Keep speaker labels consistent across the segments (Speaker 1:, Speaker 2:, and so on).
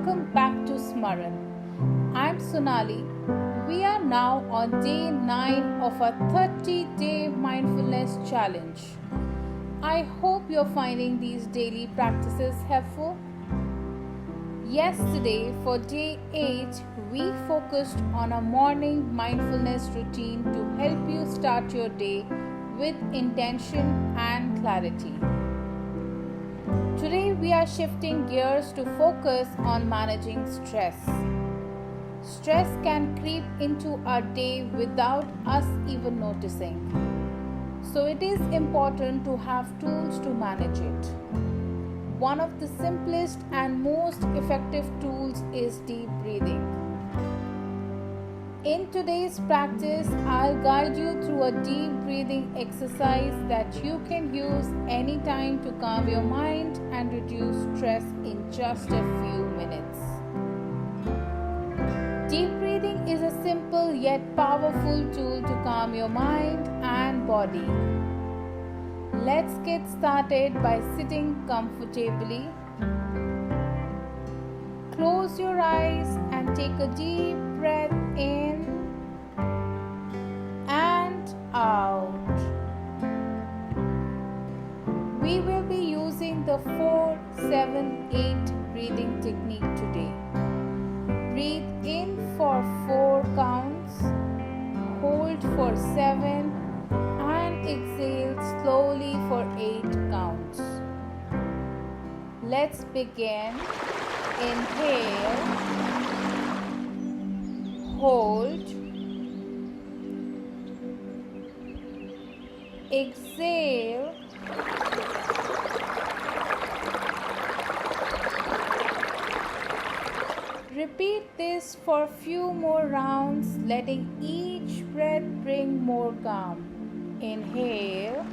Speaker 1: welcome back to Smaran. I'm Sonali. We are now on day 9 of our 30-day mindfulness challenge. I hope you're finding these daily practices helpful. Yesterday, for day 8, we focused on a morning mindfulness routine to help you start your day with intention and clarity. Today, we are shifting gears to focus on managing stress. Stress can creep into our day without us even noticing. So, it is important to have tools to manage it. One of the simplest and most effective tools is deep breathing. In today's practice, I'll guide you through a deep breathing exercise that you can use anytime to calm your mind and reduce stress in just a few minutes. Deep breathing is a simple yet powerful tool to calm your mind and body. Let's get started by sitting comfortably. Close your eyes and take a deep breath in and out. We will be using the 4-7-8 breathing technique today. Breathe in for 4 counts, hold for 7 and exhale slowly for 8 counts. Let's begin. Inhale, hold, exhale, repeat this for a few more rounds, letting each breath bring more calm. Inhale,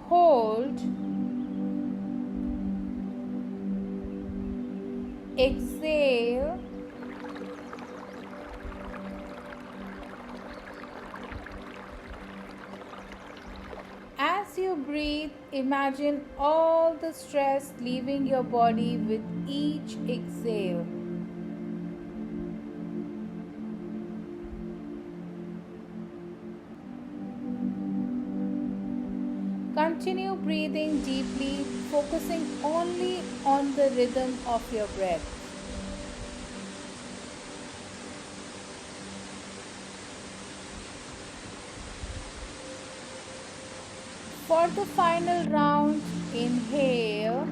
Speaker 1: hold, exhale, as you breathe, imagine all the stress leaving your body with each exhale. Continue breathing deeply, focusing only on the rhythm of your breath. For the final round, inhale,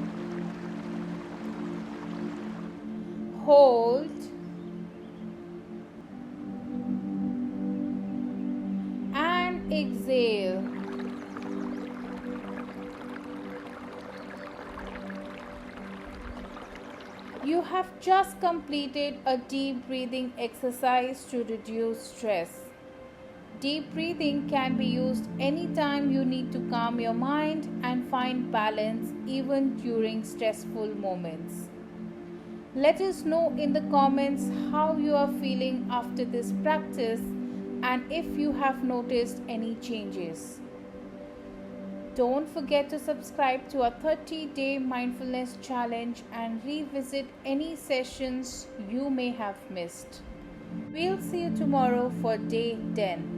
Speaker 1: hold, and exhale. You have just completed a deep breathing exercise to reduce stress. Deep breathing can be used anytime you need to calm your mind and find balance even during stressful moments. Let us know in the comments how you are feeling after this practice and if you have noticed any changes. Don't forget to subscribe to our 30-day mindfulness challenge and revisit any sessions you may have missed. We'll see you tomorrow for day 10.